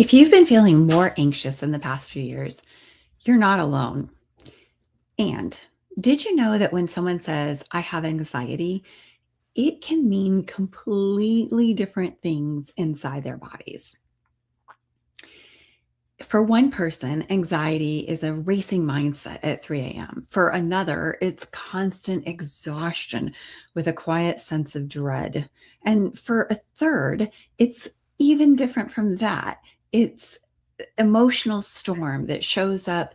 If you've been feeling more anxious in the past few years, you're not alone. And did you know that when someone says, I have anxiety, it can mean completely different things inside their bodies? For one person, anxiety is a racing mindset at 3 a.m. For another, it's constant exhaustion with a quiet sense of dread. And for a third, it's even different from that. It's emotional storm that shows up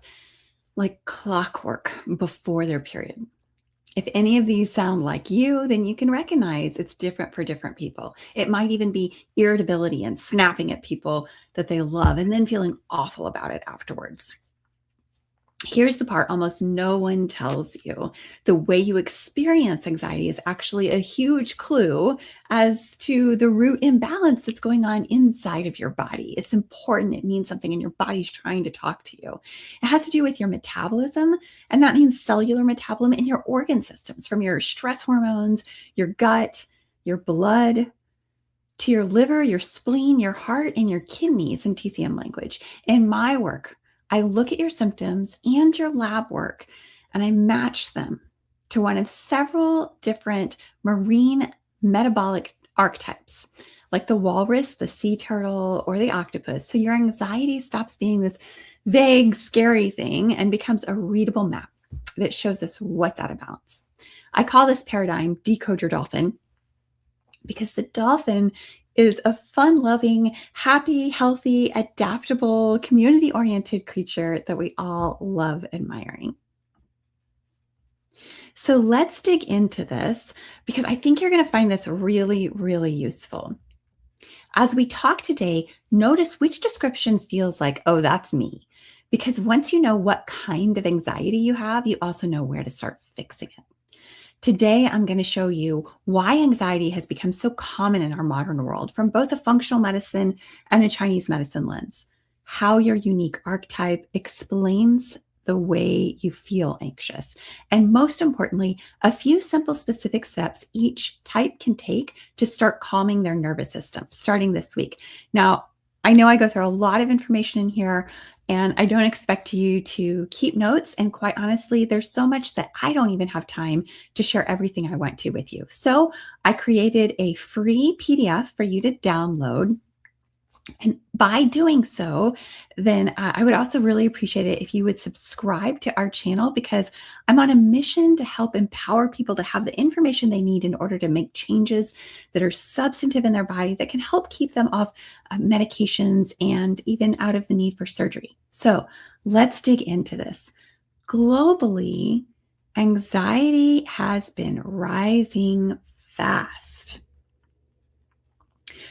like clockwork before their period. If any of these sound like you, then you can recognize it's different for different people. It might even be irritability and snapping at people that they love and then feeling awful about it afterwards. Here's the part almost no one tells you. The way you experience anxiety is actually a huge clue as to the root imbalance that's going on inside of your body. It's important. It means something, and your body's trying to talk to you. It has to do with your metabolism, and that means cellular metabolism in your organ systems, from your stress hormones, your gut, your blood, to your liver, your spleen, your heart, and your kidneys in TCM language. In my work, I look at your symptoms and your lab work, and I match them to one of several different marine metabolic archetypes, like the walrus, the sea turtle, or the octopus. So your anxiety stops being this vague, scary thing and becomes a readable map that shows us what's out of balance. I call this paradigm Decode Your Dolphin, because the dolphin is a fun-loving, happy, healthy, adaptable, community-oriented creature that we all love admiring. So let's dig into this, because I think you're going to find this really, really useful. As we talk today, notice which description feels like, oh, that's me. Because once you know what kind of anxiety you have, you also know where to start fixing it. Today, I'm going to show you why anxiety has become so common in our modern world from both a functional medicine and a Chinese medicine lens, how your unique archetype explains the way you feel anxious, and most importantly, a few simple specific steps each type can take to start calming their nervous system starting this week. Now, I know I go through a lot of information in here, and I don't expect you to keep notes. And quite honestly, there's so much that I don't even have time to share everything I want to with you. So I created a free PDF for you to download. And by doing so, then I would also really appreciate it if you would subscribe to our channel, because I'm on a mission to help empower people to have the information they need in order to make changes that are substantive in their body that can help keep them off medications and even out of the need for surgery. So let's dig into this. Globally, anxiety has been rising fast.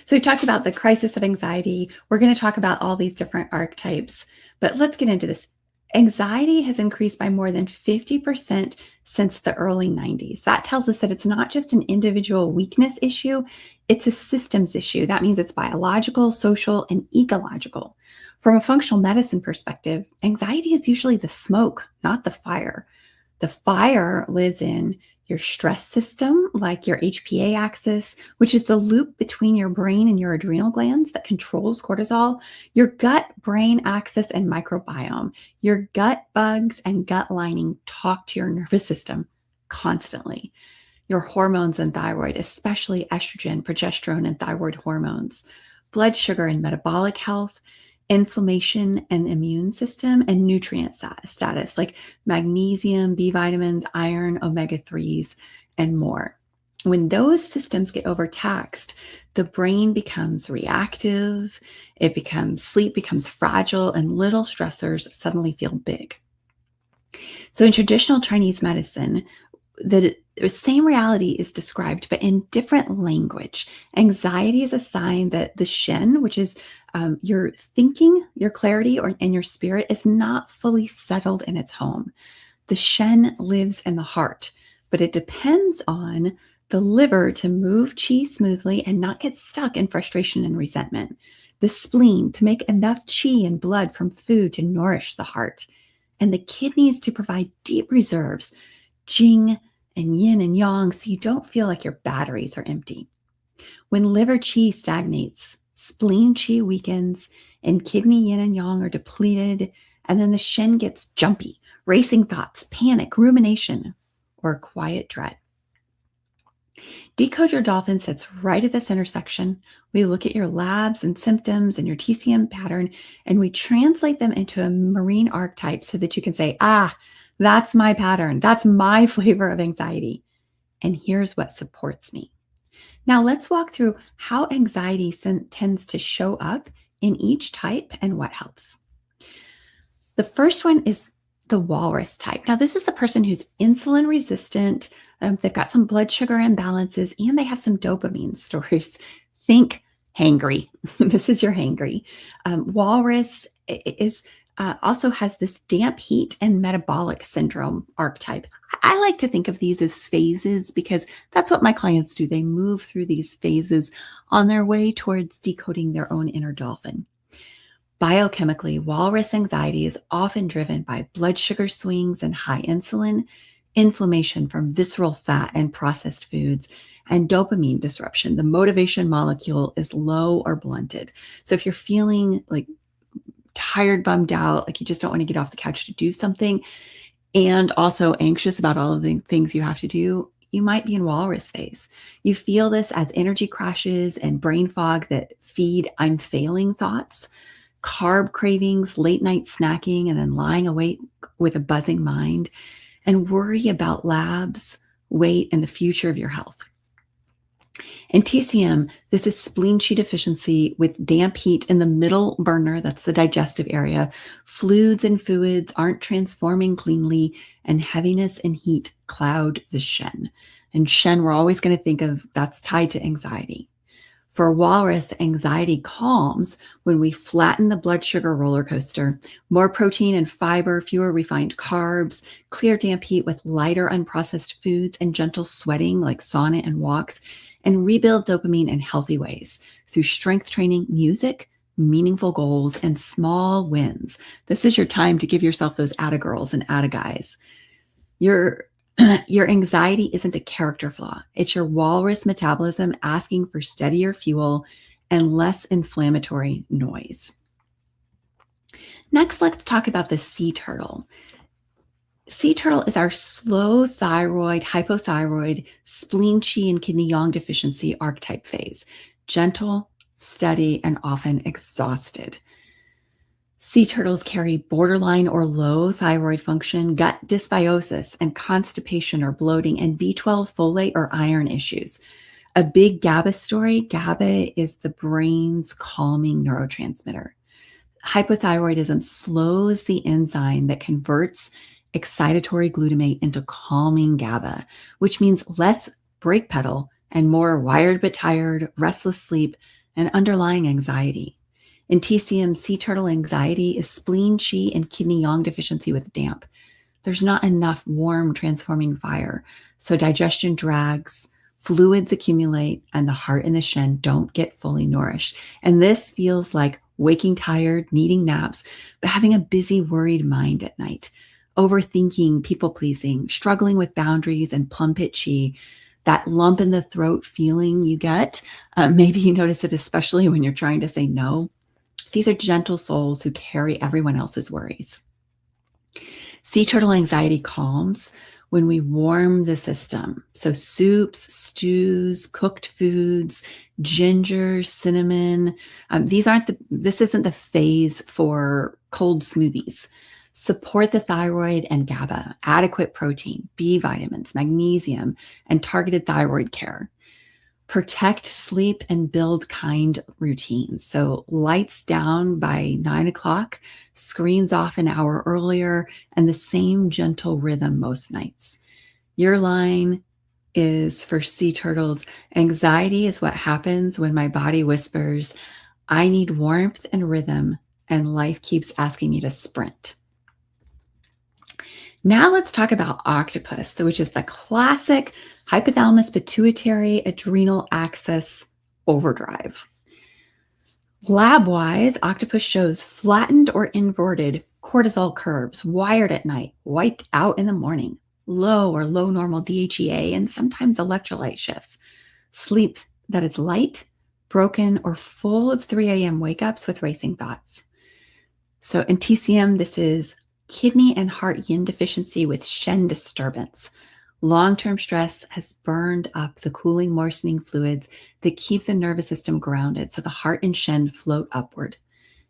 So we've talked about the crisis of anxiety. We're going to talk about all these different archetypes, but let's get into this. Anxiety has increased by more than 50% since the early 90s. That tells us that it's not just an individual weakness issue, it's a systems issue. That means it's biological, social, and ecological. From a functional medicine perspective, anxiety is usually the smoke, not the fire. The fire lives in your stress system, like your HPA axis, which is the loop between your brain and your adrenal glands that controls cortisol, your gut-brain axis and microbiome. Your gut bugs and gut lining talk to your nervous system constantly. Your hormones and thyroid, especially estrogen, progesterone, and thyroid hormones, blood sugar and metabolic health, inflammation and immune system, and nutrient status like magnesium, B vitamins, iron, omega-3s, and more. When those systems get overtaxed, the brain becomes reactive, sleep becomes fragile, and little stressors suddenly feel big. So in traditional Chinese medicine, the same reality is described, but in different language. Anxiety is a sign that the Shen, which is your thinking, your clarity, and your spirit, is not fully settled in its home. The Shen lives in the heart, but it depends on the liver to move qi smoothly and not get stuck in frustration and resentment. The spleen to make enough qi and blood from food to nourish the heart. And the kidneys to provide deep reserves, Jing and yin and yang, so you don't feel like your batteries are empty. When liver qi stagnates, spleen qi weakens, and kidney yin and yang are depleted, and then the shen gets jumpy, racing thoughts, panic, rumination, or quiet dread. Decode Your Dolphin sits right at this intersection. We look at your labs and symptoms and your TCM pattern, and we translate them into a marine archetype so that you can say, that's my pattern. That's my flavor of anxiety. And here's what supports me. Now let's walk through how anxiety tends to show up in each type and what helps. The first one is the walrus type. Now, this is the person who's insulin resistant. They've got some blood sugar imbalances, and they have some dopamine stores. Think hangry. This is your hangry. Walrus is also has this damp heat and metabolic syndrome archetype. I like to think of these as phases because that's what my clients do. They move through these phases on their way towards decoding their own inner dolphin. Biochemically, walrus anxiety is often driven by blood sugar swings and high insulin, inflammation from visceral fat and processed foods, and dopamine disruption. The motivation molecule is low or blunted. So if you're feeling like tired, bummed out, like you just don't want to get off the couch to do something, and also anxious about all of the things you have to do, you might be in walrus phase. You feel this as energy crashes and brain fog that feed I'm failing thoughts, carb cravings, late night snacking, and then lying awake with a buzzing mind, and worry about labs, weight, and the future of your health. In TCM, this is spleen qi deficiency with damp heat in the middle burner, that's the digestive area. Fluids and fluids aren't transforming cleanly, and heaviness and heat cloud the shen. And shen, we're always going to think of that's tied to anxiety. For walrus, anxiety calms when we flatten the blood sugar roller coaster. More protein and fiber, fewer refined carbs, clear damp heat with lighter unprocessed foods, and gentle sweating like sauna and walks, and rebuild dopamine in healthy ways through strength training, music, meaningful goals, and small wins. This is your time to give yourself those atta girls and atta guys. Your anxiety isn't a character flaw. It's your walrus metabolism asking for steadier fuel and less inflammatory noise. Next, let's talk about the sea turtle. Sea turtle is our slow thyroid, hypothyroid, spleen qi, and kidney yang deficiency archetype phase. Gentle, steady, and often exhausted. Sea turtles carry borderline or low thyroid function, gut dysbiosis, and constipation or bloating, and B12, folate, or iron issues. A big GABA story. GABA is the brain's calming neurotransmitter. Hypothyroidism slows the enzyme that converts excitatory glutamate into calming GABA, which means less brake pedal and more wired but tired, restless sleep, and underlying anxiety. In TCM, sea turtle anxiety is spleen qi and kidney yang deficiency with damp. There's not enough warm transforming fire, so digestion drags, fluids accumulate, and the heart and the shen don't get fully nourished. And this feels like waking tired, needing naps, but having a busy, worried mind at night, overthinking, people-pleasing, struggling with boundaries, and plum pit qi. That lump in the throat feeling you get, maybe you notice it especially when you're trying to say no. These are gentle souls who carry everyone else's worries. Sea turtle anxiety calms when we warm the system. So soups, stews, cooked foods, ginger, cinnamon. This isn't the phase for cold smoothies. Support the thyroid and GABA, adequate protein, B vitamins, magnesium, and targeted thyroid care. Protect sleep and build kind routines. So lights down by 9 o'clock, screens off an hour earlier, and the same gentle rhythm most nights. Your line is for sea turtles. Anxiety is what happens when my body whispers, I need warmth and rhythm, and life keeps asking me to sprint. Now let's talk about octopus, which is the classic hypothalamus pituitary adrenal axis overdrive. Lab-wise, octopus shows flattened or inverted cortisol curves, wired at night, wiped out in the morning, low or low normal DHEA, and sometimes electrolyte shifts. Sleep that is light, broken, or full of 3 a.m. wake ups with racing thoughts. So in TCM, this is kidney and heart yin deficiency with Shen disturbance. Long-term stress has burned up the cooling, moistening fluids that keep the nervous system grounded so the heart and Shen float upward.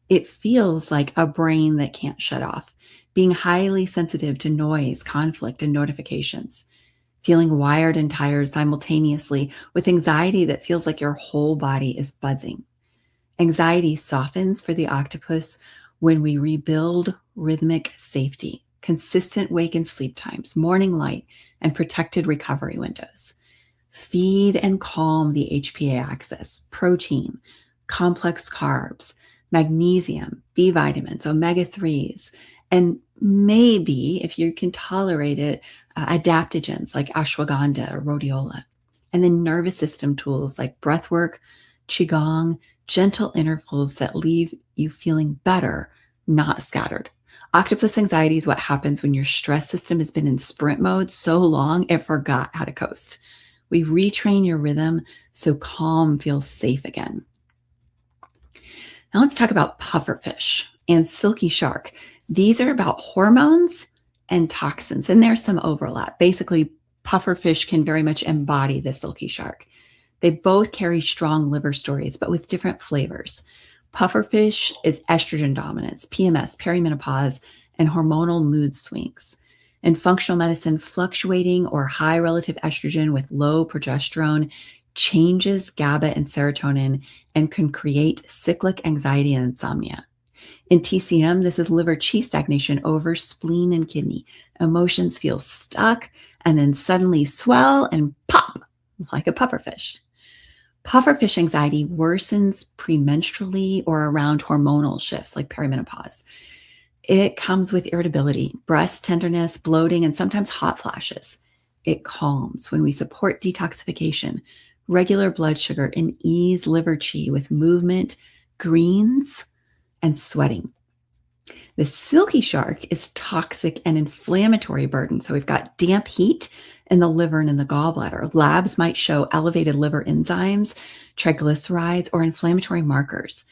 It feels like a brain that can't shut off, being highly sensitive to noise, conflict, and notifications, feeling wired and tired simultaneously with anxiety that feels like your whole body is buzzing. Anxiety softens for the octopus when we rebuild rhythmic safety, consistent wake and sleep times, morning light, and protected recovery windows. Feed and calm the HPA axis, protein, complex carbs, magnesium, B vitamins, omega-3s, and maybe, if you can tolerate it, adaptogens like ashwagandha or rhodiola. And then nervous system tools like breath work, qigong, gentle intervals that leave you feeling better, not scattered. Octopus anxiety is what happens when your stress system has been in sprint mode so long it forgot how to coast. We retrain your rhythm so calm feels safe again. Now let's talk about pufferfish and silky shark. These are about hormones and toxins, and there's some overlap. Basically, pufferfish can very much embody the silky shark. They both carry strong liver stories, but with different flavors. Pufferfish is estrogen dominance, PMS, perimenopause, and hormonal mood swings. In functional medicine, fluctuating or high relative estrogen with low progesterone changes GABA and serotonin and can create cyclic anxiety and insomnia. In TCM, this is liver qi stagnation over spleen and kidney. Emotions feel stuck and then suddenly swell and pop like a pufferfish. Pufferfish anxiety worsens premenstrually or around hormonal shifts like perimenopause. It comes with irritability, breast tenderness, bloating, and sometimes hot flashes. It calms when we support detoxification, regular blood sugar, and ease liver qi with movement, greens, and sweating. The silky shark is toxic and inflammatory burden. So we've got damp heat in the liver and in the gallbladder. Labs might show elevated liver enzymes, triglycerides, or inflammatory markers.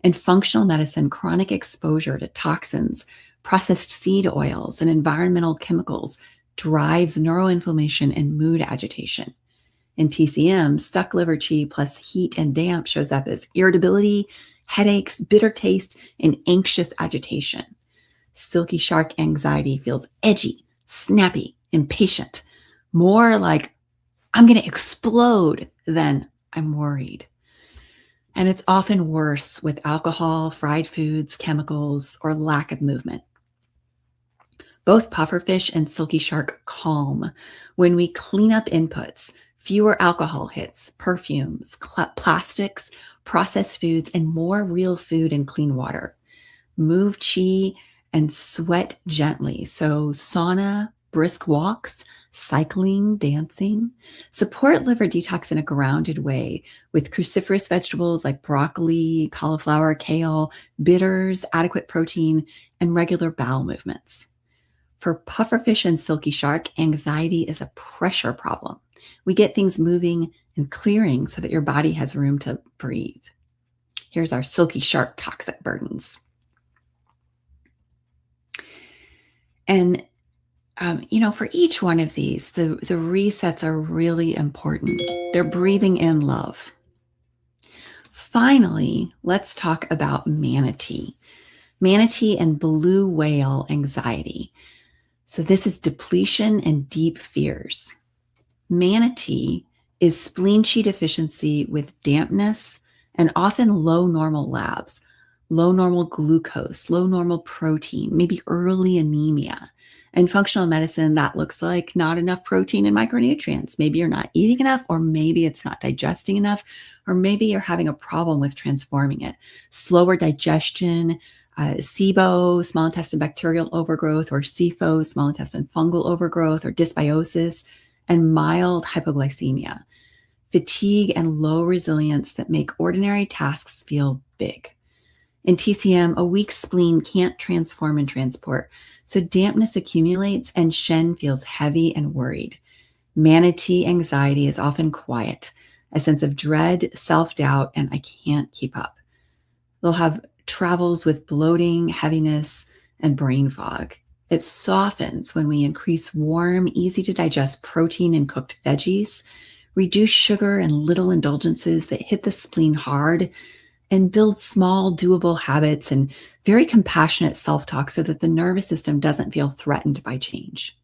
In functional medicine, chronic exposure to toxins, processed seed oils, and environmental chemicals drives neuroinflammation and mood agitation. In TCM, stuck liver qi plus heat and damp shows up as irritability, headaches, bitter taste, and anxious agitation. Silky shark anxiety feels edgy, snappy, impatient, more like I'm going to explode than I'm worried. And it's often worse with alcohol, fried foods, chemicals, or lack of movement. Both pufferfish and silky shark calm when we clean up inputs, fewer alcohol hits, perfumes, plastics, processed foods, and more real food and clean water. Move qi and sweat gently. So sauna, brisk walks, cycling, dancing. Support liver detox in a grounded way with cruciferous vegetables like broccoli, cauliflower, kale, bitters, adequate protein, and regular bowel movements. For pufferfish and silky shark, anxiety is a pressure problem. We get things moving and clearing so that your body has room to breathe. Here's our silky shark toxic burdens. And, for each one of these, the resets are really important. They're breathing in love. Finally, let's talk about manatee. Manatee and blue whale anxiety. So this is depletion and deep fears. Manatee is spleen qi deficiency with dampness and often low normal labs, low normal glucose, low normal protein, maybe early anemia. In functional medicine, that looks like not enough protein and micronutrients. Maybe you're not eating enough, or maybe it's not digesting enough, or maybe you're having a problem with transforming it. Slower digestion, SIBO, small intestine bacterial overgrowth, or SIFO, small intestine fungal overgrowth, or dysbiosis, and mild hypoglycemia. Fatigue and low resilience that make ordinary tasks feel big. In TCM, a weak spleen can't transform and transport, so dampness accumulates and Shen feels heavy and worried. Manatee anxiety is often quiet a sense of dread, self-doubt, and I can't keep up. They'll have travels with bloating, heaviness, and brain fog. It softens when we increase warm, easy to digest protein and cooked veggies, reduce sugar and little indulgences that hit the spleen hard, and build small, doable habits and very compassionate self-talk so that the nervous system doesn't feel threatened by change.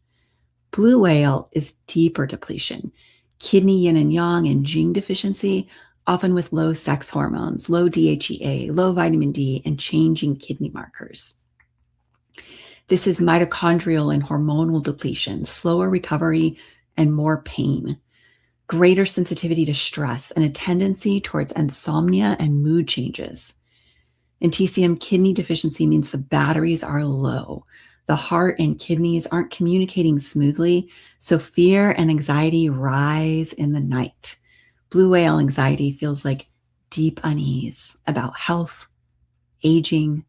Blue whale is deeper depletion, kidney yin and yang and Jing deficiency, often with low sex hormones, low DHEA, low vitamin D, and changing kidney markers. This is mitochondrial and hormonal depletion, slower recovery, and more pain, greater sensitivity to stress, and a tendency towards insomnia and mood changes. In TCM, kidney deficiency means the batteries are low. The heart and kidneys aren't communicating smoothly, so fear and anxiety rise in the night. Blue whale anxiety feels like deep unease about health, aging,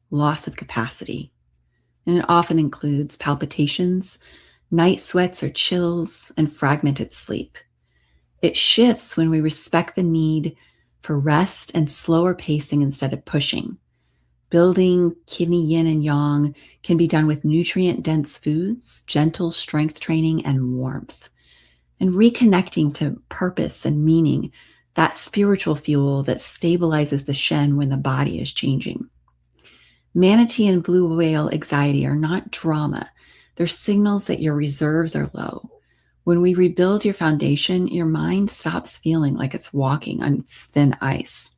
loss of capacity. And it often includes palpitations, night sweats or chills, and fragmented sleep. It shifts when we respect the need for rest and slower pacing instead of pushing. Building kidney yin and yang can be done with nutrient-dense foods, gentle strength training, and warmth. And reconnecting to purpose and meaning, that spiritual fuel that stabilizes the Shen when the body is changing. Manatee and blue whale anxiety are not drama. They're signals that your reserves are low. When we rebuild your foundation, your mind stops feeling like it's walking on thin ice.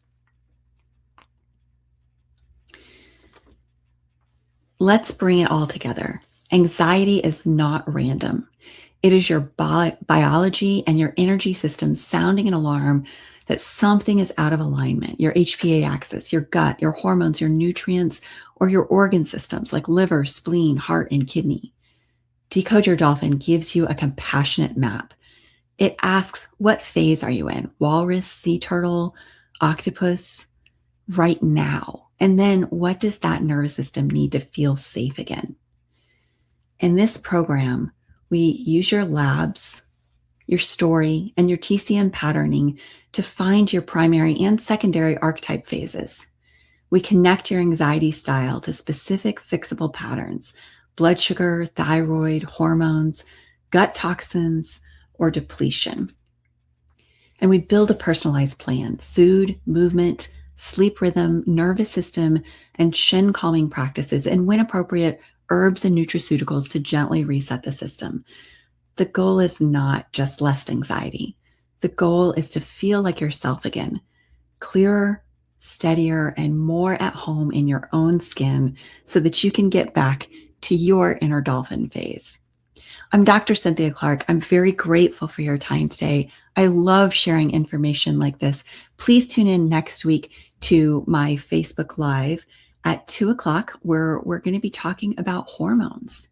Let's bring it all together. Anxiety is not random. It is your biology and your energy system sounding an alarm that something is out of alignment. Your HPA axis, your gut, your hormones, your nutrients, or your organ systems like liver, spleen, heart, and kidney. Decode Your Dolphin gives you a compassionate map. It asks, what phase are you in? Walrus, sea turtle, octopus? Right now. And then what does that nervous system need to feel safe again? In this program, we use your labs, your story, and your TCM patterning to find your primary and secondary archetype phases. We connect your anxiety style to specific fixable patterns: blood sugar, thyroid, hormones, gut toxins, or depletion. And we build a personalized plan: food, movement, sleep rhythm, nervous system, and Shen calming practices, and when appropriate, herbs and nutraceuticals to gently reset the system. The goal is not just less anxiety. The goal is to feel like yourself again, clearer, steadier, and more at home in your own skin so that you can get back to your inner dolphin phase. I'm Dr. Cynthia Clark. I'm very grateful for your time today. I love sharing information like this. Please tune in next week to my Facebook Live at 2 o'clock, where we're going to be talking about hormones.